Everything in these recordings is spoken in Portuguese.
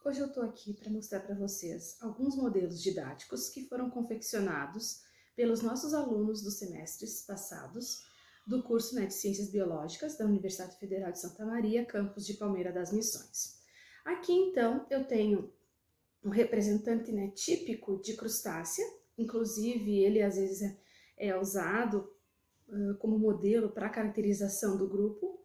Hoje eu estou aqui para mostrar para vocês alguns modelos didáticos que foram confeccionados pelos nossos alunos dos semestres passados do curso de Ciências Biológicas da Universidade Federal de Santa Maria, campus de Palmeira das Missões. Aqui então eu tenho um representante típico de crustácea, inclusive ele às vezes é usado como modelo para a caracterização do grupo,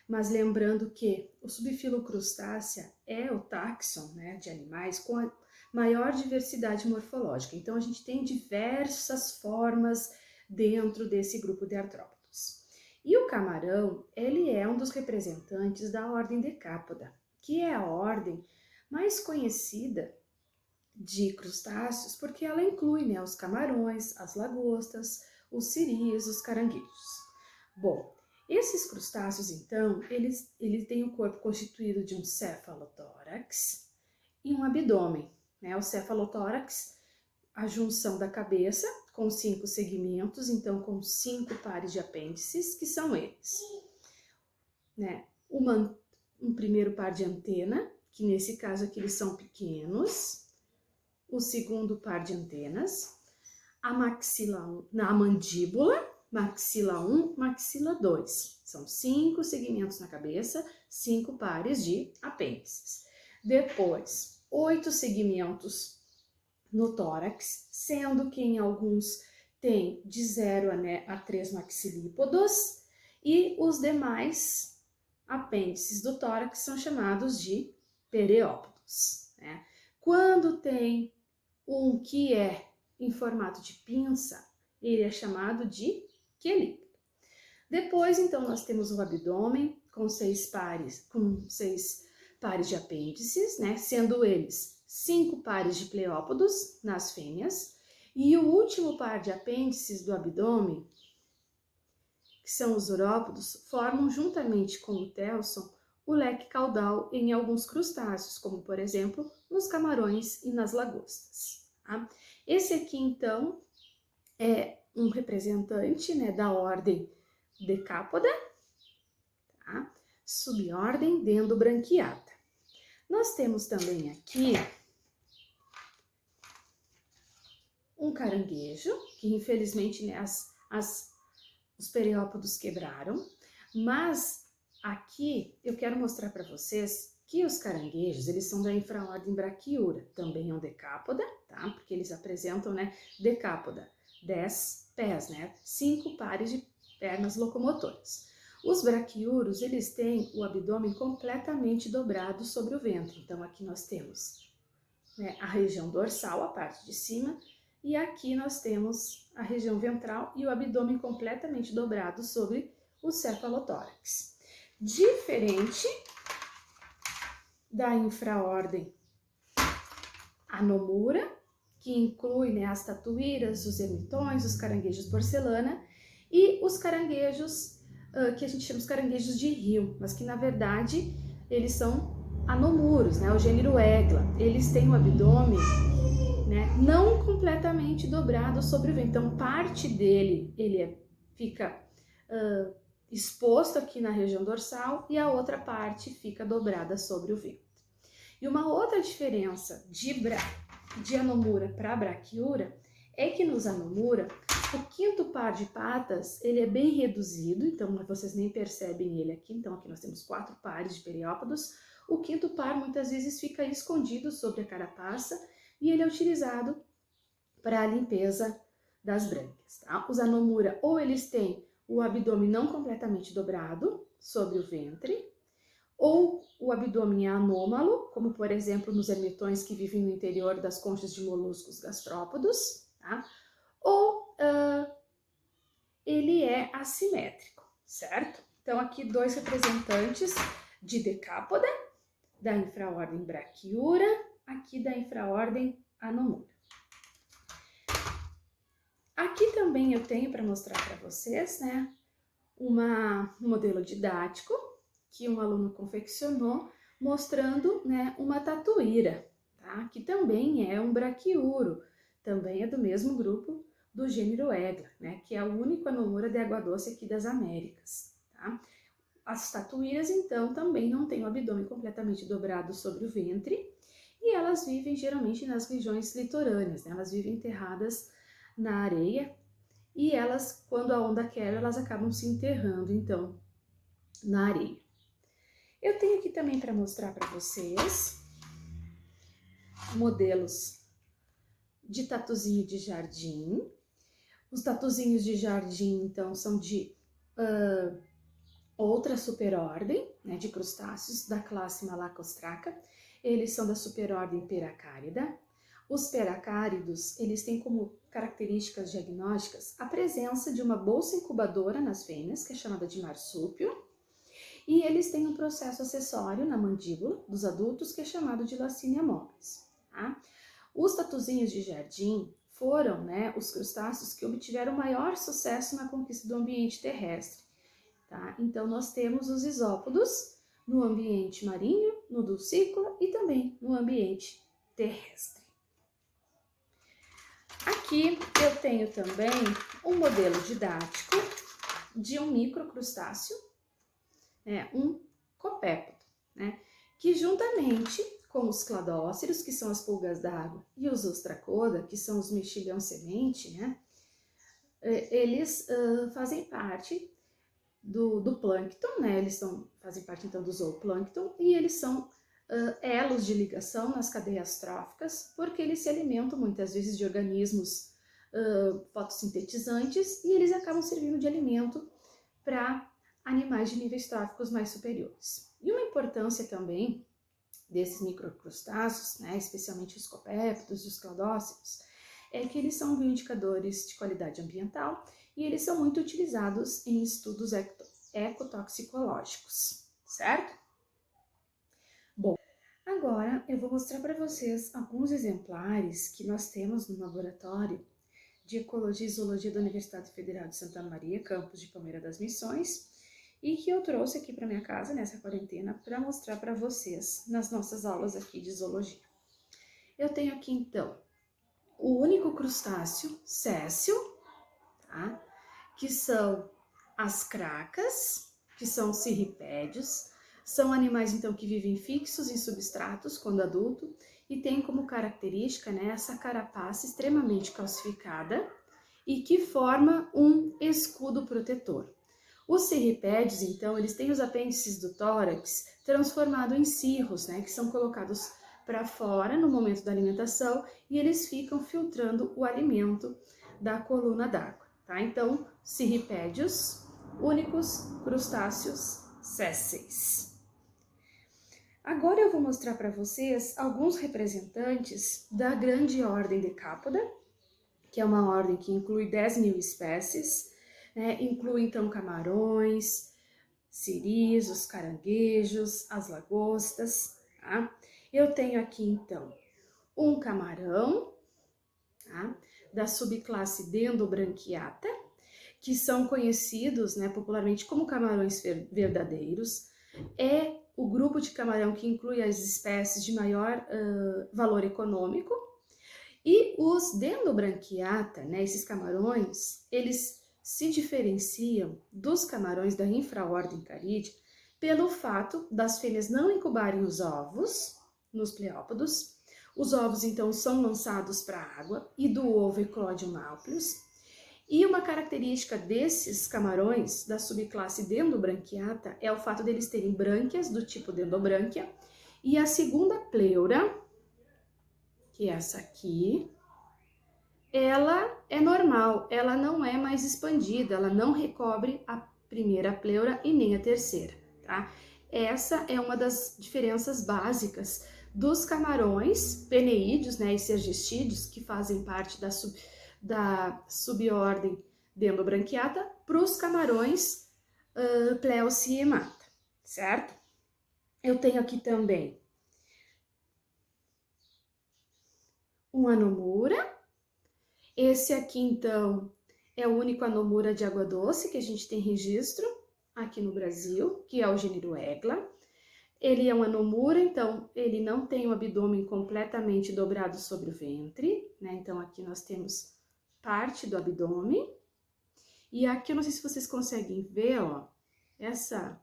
mas lembrando que o subfilo crustácea é o táxon de animais com a maior diversidade morfológica. Então, a gente tem diversas formas dentro desse grupo de artrópodos. E o camarão, ele é um dos representantes da ordem Decápoda, que é a ordem mais conhecida de crustáceos, porque ela inclui os camarões, as lagostas, os siris, os caranguejos. Bom, esses crustáceos, então, eles têm o corpo constituído de um cefalotórax e um abdômen. O cefalotórax, a junção da cabeça, com 5 segmentos, então com 5 pares de apêndices, que são eles. Um primeiro par de antena, que nesse caso aqui eles são pequenos. O segundo par de antenas. A maxila, a mandíbula, maxila 1, maxila 2. São 5 segmentos na cabeça, 5 pares de apêndices. Depois, 8 segmentos no tórax, sendo que em alguns tem de 0 a 3 maxilípodos, e os demais apêndices do tórax são chamados de pereópodos. Quando tem um que é em formato de pinça, ele é chamado de quelíparo. Depois, então, nós temos o abdômen com 6 pares de apêndices, sendo eles 5 pares de pleópodos nas fêmeas, e o último par de apêndices do abdômen, que são os urópodos, formam juntamente com o telson o leque caudal em alguns crustáceos, como por exemplo nos camarões e nas lagostas. Esse aqui, então, é um representante da ordem Decápoda, subordem dendrobranquiata. Nós temos também aqui um caranguejo, que infelizmente os periópodos quebraram, mas aqui eu quero mostrar para vocês que os caranguejos, eles são da infraordem Brachiura, também é um decápoda, porque eles apresentam, decápoda, 10 pés, 5 pares de pernas locomotoras. Os braquiuros, eles têm o abdômen completamente dobrado sobre o ventre. Então, aqui nós temos a região dorsal, a parte de cima, e aqui nós temos a região ventral e o abdômen completamente dobrado sobre o cefalotórax. Diferente da infraordem Anomura, que inclui as tatuíras, os ermitões, os caranguejos porcelana e os caranguejos que a gente chama de caranguejos de rio, mas que na verdade eles são anomuros, o gênero Egla. Eles têm o abdômen não completamente dobrado sobre o ventre, então parte dele fica exposto aqui na região dorsal e a outra parte fica dobrada sobre o ventre. E uma outra diferença de anomura para braquiura é que nos anomura o quinto par de patas ele é bem reduzido, então vocês nem percebem ele aqui. Então aqui nós temos 4 pares de periópodos. O quinto par muitas vezes fica escondido sobre a carapaça e ele é utilizado para a limpeza das brânquias. Os anomura ou eles têm o abdômen não completamente dobrado sobre o ventre, ou o abdômen é anômalo, como por exemplo nos ermitões que vivem no interior das conchas de moluscos gastrópodos, ou ele é assimétrico, certo? Então aqui 2 representantes de Decápoda, da infraordem Brachiura, aqui da infraordem Anomura. Aqui também eu tenho para mostrar para vocês, um modelo didático que um aluno confeccionou, mostrando uma tatuíra, que também é um braquiuro, também é do mesmo grupo do gênero Egla, que é o único anomura de água doce aqui das Américas. As tatuíras, então, também não têm o abdômen completamente dobrado sobre o ventre, e elas vivem geralmente nas regiões litorâneas, né? Elas vivem enterradas na areia e elas, quando a onda quebra, elas acabam se enterrando, então, na areia. Eu tenho aqui também para mostrar para vocês modelos de tatuzinho de jardim. Os tatuzinhos de jardim, então, são de outra superordem, né, de crustáceos da classe Malacostraca. Eles são da superordem Peracárida. Os peracáridos, eles têm como características diagnósticas a presença de uma bolsa incubadora nas fêmeas, que é chamada de marsúpio, e eles têm um processo acessório na mandíbula dos adultos, que é chamado de lacínia mobis. Tá? Os tatuzinhos de jardim foram, né, os crustáceos que obtiveram maior sucesso na conquista do ambiente terrestre. Tá? Então, nós temos os isópodos no ambiente marinho, no dulcícola e também no ambiente terrestre. Aqui eu tenho também um modelo didático de um microcrustáceo, um copépodo, né? Que juntamente com os cladóceros, que são as pulgas d'água, e os ostracoda, que são os mexilhão-semente, né? Eles fazem parte do plâncton, né? Eles fazem parte então do zooplâncton e eles são elos de ligação nas cadeias tróficas, porque eles se alimentam muitas vezes de organismos fotossintetizantes e eles acabam servindo de alimento para animais de níveis tróficos mais superiores. E uma importância também desses microcrustáceos, né, especialmente os copépodos e os cladóceros, é que eles são bioindicadores de qualidade ambiental e eles são muito utilizados em estudos ecotoxicológicos, certo? Bom, agora eu vou mostrar para vocês alguns exemplares que nós temos no laboratório de Ecologia e Zoologia da Universidade Federal de Santa Maria, campus de Palmeira das Missões, e que eu trouxe aqui para minha casa nessa quarentena para mostrar para vocês nas nossas aulas aqui de zoologia. Eu tenho aqui então o único crustáceo céssio, tá? Que são as cracas, que são cirripédios, são animais então que vivem fixos em substratos quando adulto e tem como característica, né, essa carapaça extremamente calcificada e que forma um escudo protetor. Os cirripédios, então, eles têm os apêndices do tórax transformados em cirros, né, que são colocados para fora no momento da alimentação e eles ficam filtrando o alimento da coluna d'água, tá? Então, cirripédios, únicos crustáceos sésseis. Agora eu vou mostrar para vocês alguns representantes da grande ordem Decápoda, que é uma ordem que inclui 10.000 espécies, né? Inclui então camarões, siris, os caranguejos, as lagostas, tá? Eu tenho aqui então um camarão, tá? Da subclasse Dendobranquiata, que são conhecidos, né, popularmente como camarões verdadeiros. É o grupo de camarão que inclui as espécies de maior valor econômico. E os Dendobranquiata, né, esses camarões, eles se diferenciam dos camarões da infraordem Carídea pelo fato das fêmeas não incubarem os ovos nos pleópodos. Os ovos, então, são lançados para a água e do ovo eclode um náuplius. E uma característica desses camarões da subclasse Dendobranquiata é o fato deles terem brânquias do tipo Dendobranquia e a segunda pleura, que é essa aqui, ela é normal, ela não é mais expandida, ela não recobre a primeira pleura e nem a terceira, tá? Essa é uma das diferenças básicas dos camarões peneídeos, né, e sergestídeos, que fazem parte da subordem Dendobranquiata, para os camarões Pleusiemata, certo? Eu tenho aqui também um anomura. Esse aqui, então, é o único anomura de água doce que a gente tem registro aqui no Brasil, que é o gênero Egla. Ele é um anomura, então, ele não tem o abdômen completamente dobrado sobre o ventre, né? Então, aqui nós temos parte do abdômen. E aqui, eu não sei se vocês conseguem ver, ó, essa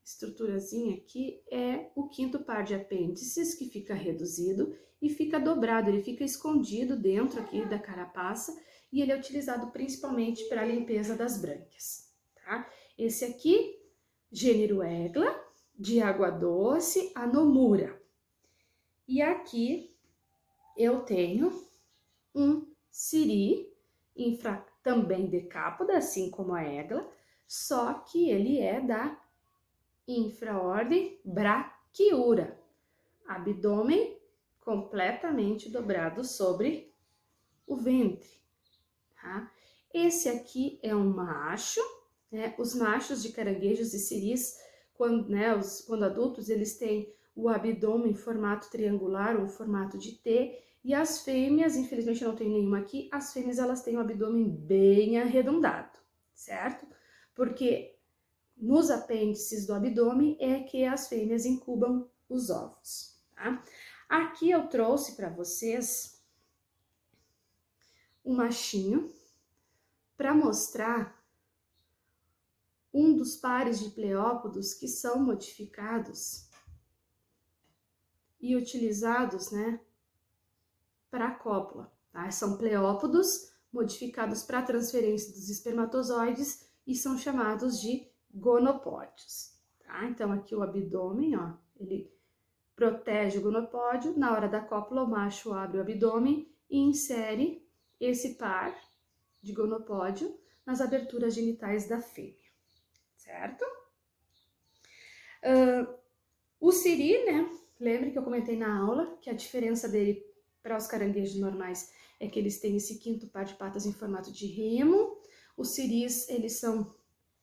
estruturazinha aqui é o quinto par de apêndices, que fica reduzido e fica dobrado, ele fica escondido dentro aqui da carapaça e ele é utilizado principalmente para a limpeza das brânquias, tá? Esse aqui, gênero Egla, de água doce, Anomura. E aqui eu tenho um siri, também decápoda, assim como a Egla, só que ele é da infraordem Brachyura, abdômen completamente dobrado sobre o ventre, tá? Esse aqui é um macho, né? Os machos de caranguejos e siris, quando adultos, eles têm o abdômen em formato triangular, ou formato de T, e as fêmeas, infelizmente eu não tenho nenhuma aqui, as fêmeas elas têm o abdômen bem arredondado, certo? Porque nos apêndices do abdômen é que as fêmeas incubam os ovos, tá? Aqui eu trouxe para vocês um machinho para mostrar um dos pares de pleópodos que são modificados e utilizados, né, para a cópula, tá? São pleópodos modificados para a transferência dos espermatozoides e são chamados de gonopódios, tá? Então aqui o abdômen, ó, ele protege o gonopódio, na hora da cópula o macho abre o abdômen e insere esse par de gonopódio nas aberturas genitais da fêmea, certo? O siri, né, lembre que eu comentei na aula que a diferença dele para os caranguejos normais é que eles têm esse quinto par de patas em formato de remo. Os siris, eles são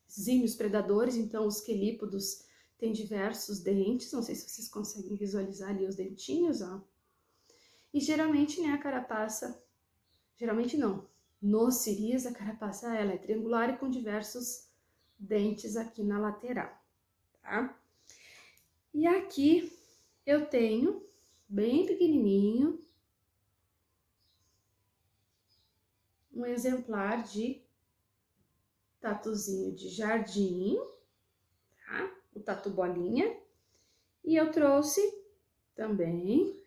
exímios predadores, então os quelípodos têm diversos dentes, não sei se vocês conseguem visualizar ali os dentinhos, ó. E geralmente, né, a carapaça, geralmente não, nos siris a carapaça ela é triangular e com diversos dentes aqui na lateral, tá? E aqui eu tenho, bem pequenininho, um exemplar de tatuzinho de jardim, tá? O tatu bolinha. E eu trouxe também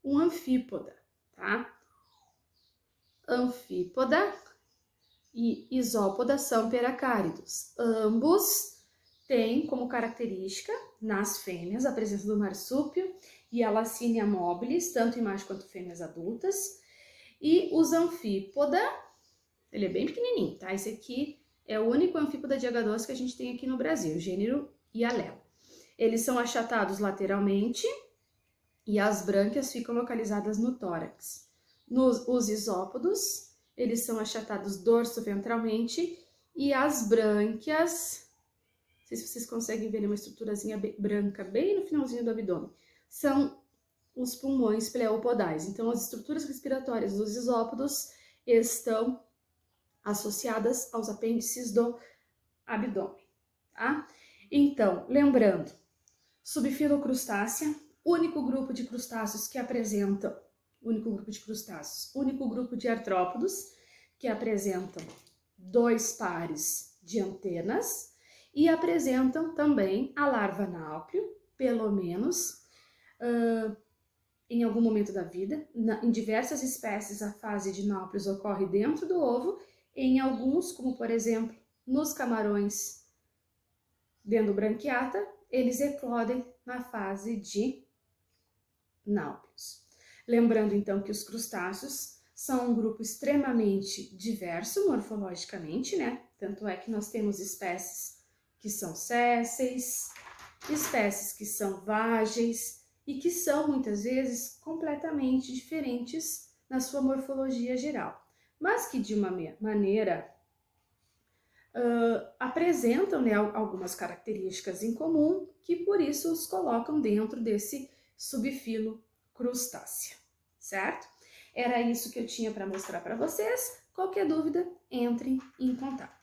um anfípoda, tá? Anfípoda e isópoda são peracáridos. Ambos têm como característica, nas fêmeas, a presença do marsúpio e a Lacínia mobilis, tanto em macho quanto fêmeas adultas. E os anfípoda, ele é bem pequenininho, tá? Esse aqui é o único anfípoda de H2 que a gente tem aqui no Brasil, gênero Hyalella. Eles são achatados lateralmente e as brânquias ficam localizadas no tórax. Os isópodos, eles são achatados dorso-ventralmente e as brânquias, não sei se vocês conseguem ver uma estruturazinha branca bem no finalzinho do abdômen, são os pulmões pleopodais. Então, as estruturas respiratórias dos isópodos estão associadas aos apêndices do abdômen, tá? Então, lembrando, subfilocrustácea, único grupo de crustáceos que apresentam, único grupo de artrópodos que apresentam 2 pares de antenas e apresentam também a larva náuplio, pelo menos em algum momento da vida. Em diversas espécies, a fase de náuplios ocorre dentro do ovo, em alguns, como por exemplo, nos camarões dendrobranquiata, eles eclodem na fase de náuplios. Lembrando então que os crustáceos são um grupo extremamente diverso morfologicamente, né? Tanto é que nós temos espécies que são sésseis, espécies que são vágeis, e que são, muitas vezes, completamente diferentes na sua morfologia geral, mas que, de uma maneira, apresentam, né, algumas características em comum, que por isso os colocam dentro desse subfilo crustácea, certo? Era isso que eu tinha para mostrar para vocês. Qualquer dúvida, entrem em contato.